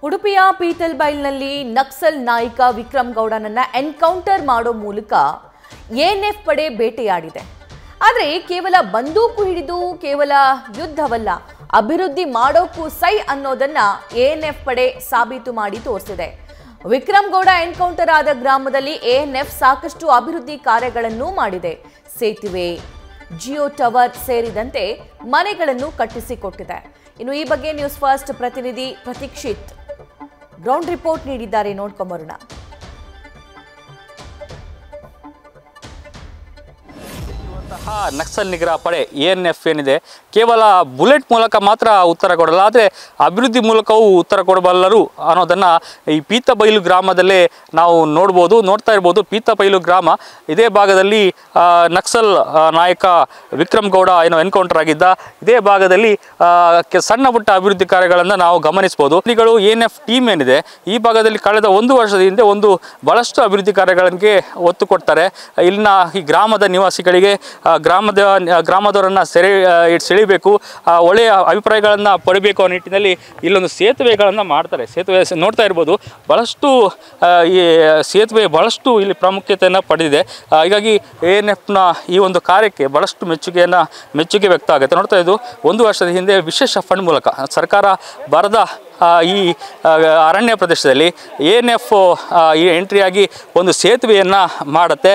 ಉಡುಪಿಯ ಪೀತಲ್ಬೈಲ್ನಲ್ಲಿ ನಕ್ಸಲ್ ನಾಯಕ ವಿಕ್ರಮ್ ಗೌಡನನ್ನ ಎನ್ಕೌಂಟರ್ ಮಾಡೋ ಮೂಲಕ ಎಎನ್ಎಫ್ ಪಡೆ ಬೇಟೆಯಾಡಿದೆ. ಆದರೆ ಕೇವಲ ಬಂದೂಕು ಹಿಡಿದು ಕೇವಲ ಯುದ್ಧವಲ್ಲ, ಅಭಿವೃದ್ಧಿ ಮಾಡೋಕ್ಕೂ ಸೈ ಅನ್ನೋದನ್ನ ಎಎನ್ಎಫ್ ಪಡೆ ಸಾಬೀತು ಮಾಡಿ ತೋರಿಸಿದೆ. ವಿಕ್ರಮ್ ಗೌಡ ಎನ್ಕೌಂಟರ್ ಆದ ಗ್ರಾಮದಲ್ಲಿ ಎಎನ್ಎಫ್ ಸಾಕಷ್ಟು ಅಭಿವೃದ್ಧಿ ಕಾರ್ಯಗಳನ್ನು ಮಾಡಿದೆ. ಸೇತುವೆ, ಜಿಯೋ ಟವರ್ ಸೇರಿದಂತೆ ಮನೆಗಳನ್ನು ಕಟ್ಟಿಸಿಕೊಟ್ಟಿದೆ. ಇನ್ನು ಈ ಬಗ್ಗೆ ನ್ಯೂಸ್ ಫಸ್ಟ್ ಪ್ರತಿನಿಧಿ ಪ್ರತೀಕ್ಷಿತ್ ಗ್ರೌಂಡ್ ರಿಪೋರ್ಟ್ ನೀಡಿದ್ದಾರೆ, ನೋಡ್ಕೊಂಬರೋಣ. ನಕ್ಸಲ್ ನಿಗ್ರಹ ಪಡೆ ಎಎನ್ಎಫ್ ಏನಿದೆ ಕೇವಲ ಬುಲೆಟ್ ಮೂಲಕ ಮಾತ್ರ ಉತ್ತರ ಕೊಡಲ್ಲ, ಆದರೆ ಅಭಿವೃದ್ಧಿ ಮೂಲಕವೂ ಉತ್ತರ ಕೊಡಬಲ್ಲರು ಅನ್ನೋದನ್ನು ಈ ಪೀತಬೈಲು ಗ್ರಾಮದಲ್ಲೇ ನಾವು ನೋಡ್ತಾ ಇರ್ಬೋದು. ಪೀತಬೈಲು ಗ್ರಾಮ ಇದೇ ಭಾಗದಲ್ಲಿ ನಕ್ಸಲ್ ನಾಯಕ ವಿಕ್ರಮ್ ಗೌಡ ಏನೋ ಎನ್ಕೌಂಟರ್ ಆಗಿದ್ದ. ಇದೇ ಭಾಗದಲ್ಲಿ ಸಣ್ಣ ಪುಟ್ಟ ಅಭಿವೃದ್ಧಿ ಕಾರ್ಯಗಳನ್ನು ನಾವು ಗಮನಿಸ್ಬೋದು. ಎಎನ್ಎಫ್ ಟೀಮ್ ಏನಿದೆ ಈ ಭಾಗದಲ್ಲಿ ಕಳೆದ 1 ವರ್ಷದ ಹಿಂದೆ ಬಹಳಷ್ಟು ಅಭಿವೃದ್ಧಿ ಕಾರ್ಯಗಳಿಗೆ ಒತ್ತು ಕೊಡ್ತಾರೆ. ಇಲ್ಲಿನ ಈ ಗ್ರಾಮದ ನಿವಾಸಿಗಳಿಗೆ ಗ್ರಾಮದವರನ್ನು ಸೆಳೆಯಬೇಕು, ಒಳ್ಳೆಯ ಅಭಿಪ್ರಾಯಗಳನ್ನು ಪಡಿಬೇಕು ಅನ್ನೋ ನಿಟ್ಟಿನಲ್ಲಿ ಇಲ್ಲೊಂದು ಸೇತುವೆಗಳನ್ನು ಮಾಡ್ತಾರೆ. ಸೇತುವೆ ನೋಡ್ತಾ ಇರ್ಬೋದು, ಬಹಳಷ್ಟು ಈ ಸೇತುವೆ ಬಹಳಷ್ಟು ಇಲ್ಲಿ ಪ್ರಾಮುಖ್ಯತೆಯನ್ನು ಪಡೆದಿದೆ. ಹೀಗಾಗಿ ಎಎನ್ಎಫ್ನ ಈ ಒಂದು ಕಾರ್ಯಕ್ಕೆ ಬಹಳಷ್ಟು ಮೆಚ್ಚುಗೆ ವ್ಯಕ್ತ ಆಗುತ್ತೆ. ನೋಡ್ತಾ ಇದ್ದು 1 ವರ್ಷದ ಹಿಂದೆ ವಿಶೇಷ ಫಂಡ್ ಮೂಲಕ ಸರ್ಕಾರ ಬರದ ಈ ಅರಣ್ಯ ಪ್ರದೇಶದಲ್ಲಿ ಎಎನ್ಎಫ್ ಈ ಎಂಟ್ರಿಯಾಗಿ ಒಂದು ಸೇತುವೆಯನ್ನು ಮಾಡುತ್ತೆ.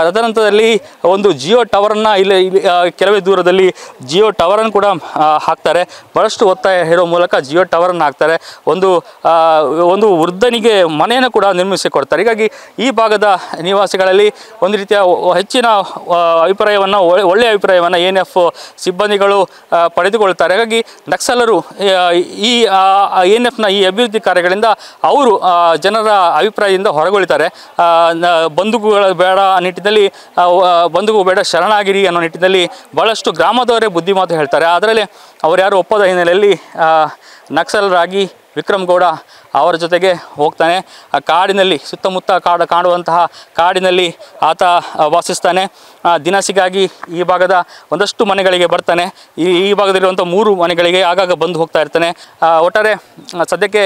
ತದನಂತರದಲ್ಲಿ ಒಂದು ಜಿಯೋ ಟವರನ್ನು ಇಲ್ಲಿ ಕೆಲವೇ ದೂರದಲ್ಲಿ ಜಿಯೋ ಟವರನ್ನು ಕೂಡ ಹಾಕ್ತಾರೆ. ಬಹಳಷ್ಟು ಒತ್ತಾಯ ಹೇಳೋ ಮೂಲಕ ಜಿಯೋ ಟವರನ್ನು ಹಾಕ್ತಾರೆ. ಒಂದು ವೃದ್ಧನಿಗೆ ಮನೆಯನ್ನು ಕೂಡ ನಿರ್ಮಿಸಿಕೊಡ್ತಾರೆ. ಹೀಗಾಗಿ ಈ ಭಾಗದ ನಿವಾಸಿಗಳಲ್ಲಿ ಒಂದು ರೀತಿಯ ಹೆಚ್ಚಿನ ಅಭಿಪ್ರಾಯವನ್ನು, ಒಳ್ಳೆಯ ಅಭಿಪ್ರಾಯವನ್ನು ಎಎನ್ಎಫ್ ಸಿಬ್ಬಂದಿಗಳು ಪಡೆದುಕೊಳ್ತಾರೆ. ಹಾಗಾಗಿ ನಕ್ಸಲರು ಈ ಎಎನ್ಎಫ್ನ ಈ ಅಭಿವೃದ್ಧಿ ಕಾರ್ಯಗಳಿಂದ ಅವರು ಜನರ ಅಭಿಪ್ರಾಯದಿಂದ ಹೊರಗುಳಿತಾರೆ. ಬಂದೂಕುಗಳು ಬೇಡ ನಿಟ್ಟಿನಲ್ಲಿ, ಬಂದೂಕು ಬೇಡ ಶರಣಾಗಿರಿ ಅನ್ನೋ ನಿಟ್ಟಿನಲ್ಲಿ ಬಹಳಷ್ಟು ಗ್ರಾಮದವರೇ ಬುದ್ಧಿಮಾತು ಹೇಳ್ತಾರೆ. ಅದರಲ್ಲಿ ಅವರು ಯಾರು ಒಪ್ಪದ ಹಿನ್ನೆಲೆಯಲ್ಲಿ ನಕ್ಸಲರಾಗಿ ವಿಕ್ರಮ್ ಗೌಡ ಅವರ ಜೊತೆಗೆ ಹೋಗ್ತಾನೆ. ಆ ಕಾಡಿನಲ್ಲಿ, ಸುತ್ತಮುತ್ತ ಕಾಣುವಂತಹ ಕಾಡಿನಲ್ಲಿ ಆತ ವಾಸಿಸ್ತಾನೆ. ದಿನಸಿಗಾಗಿ ಈ ಭಾಗದ ಒಂದಷ್ಟು ಮನೆಗಳಿಗೆ ಬರ್ತಾನೆ. ಈ ಭಾಗದಲ್ಲಿರುವಂಥ 3 ಮನೆಗಳಿಗೆ ಆಗಾಗ ಬಂದು ಹೋಗ್ತಾ ಇರ್ತಾನೆ. ಒಟ್ಟಾರೆ ಸದ್ಯಕ್ಕೆ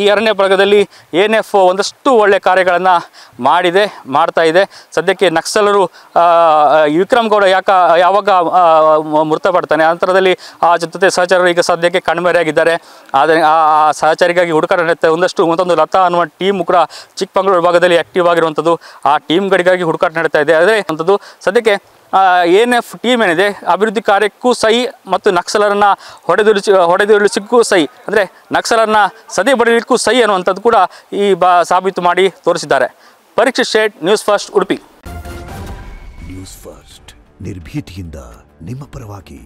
ಈ ಅರಣ್ಯ ಭಾಗದಲ್ಲಿ ಎಎನ್ಎಫ್ ಒಂದಷ್ಟು ಒಳ್ಳೆಯ ಕಾರ್ಯಗಳನ್ನು ಮಾಡ್ತಾ ಇದೆ. ಸದ್ಯಕ್ಕೆ ನಕ್ಸಲರು ವಿಕ್ರಮ್ ಗೌಡ ಯಾವಾಗ ಮೃತಪಡ್ತಾನೆ ನಂತರದಲ್ಲಿ ಆ ಜೊತೆ ಸಹಚರರು ಈಗ ಸದ್ಯಕ್ಕೆ ಕಣ್ಮರೆಯಾಗಿದ್ದಾರೆ. ಆದರೆ ಆ ಸಹಚರಿಗಾಗಿ ಹುಡುಕಾಟ ನಡೆಯುತ್ತೆ. ಮತ್ತೊಂದು ಲತಾ ಅನ್ನುವ ಟೀಮ್ ಕೂಡ ಚಿಕ್ಕಮಗಳೂರು ಭಾಗದಲ್ಲಿ ಆಕ್ಟಿವ್ ಆಗಿರುವಂಥದ್ದು. ಆ ಟೀಮ್ಗಳಿಗಾಗಿ ಹುಡುಕಾಟ ನಡೀತಾ ಇದೆ. ಅದೇ ಅಂಥದ್ದು ಸದ್ಯಕ್ಕೆ ಎಎನ್ಎಫ್ ಟೀಮ್ ಏನಿದೆ ಅಭಿವೃದ್ಧಿ ಕಾರ್ಯಕ್ಕೂ ಸೈ ಮತ್ತು ನಕ್ಸಲರನ್ನು ಹೊಡೆದುರುಳಿಸಿಕ್ಕೂ ಸೈ, ಅಂದರೆ ನಕ್ಸಲರನ್ನ ಸದೆ ಬಡಿಲಿಕ್ಕೂ ಸೈ ಅನ್ನುವಂಥದ್ದು ಕೂಡ ಈ ಸಾಬೀತು ಮಾಡಿ ತೋರಿಸಿದ್ದಾರೆ. Parikshit Shet, news first, Udupi. News first ನಿರ್ಭೀತಿಯಿಂದ ನಿಮ್ಮ ಪರವಾಗಿ.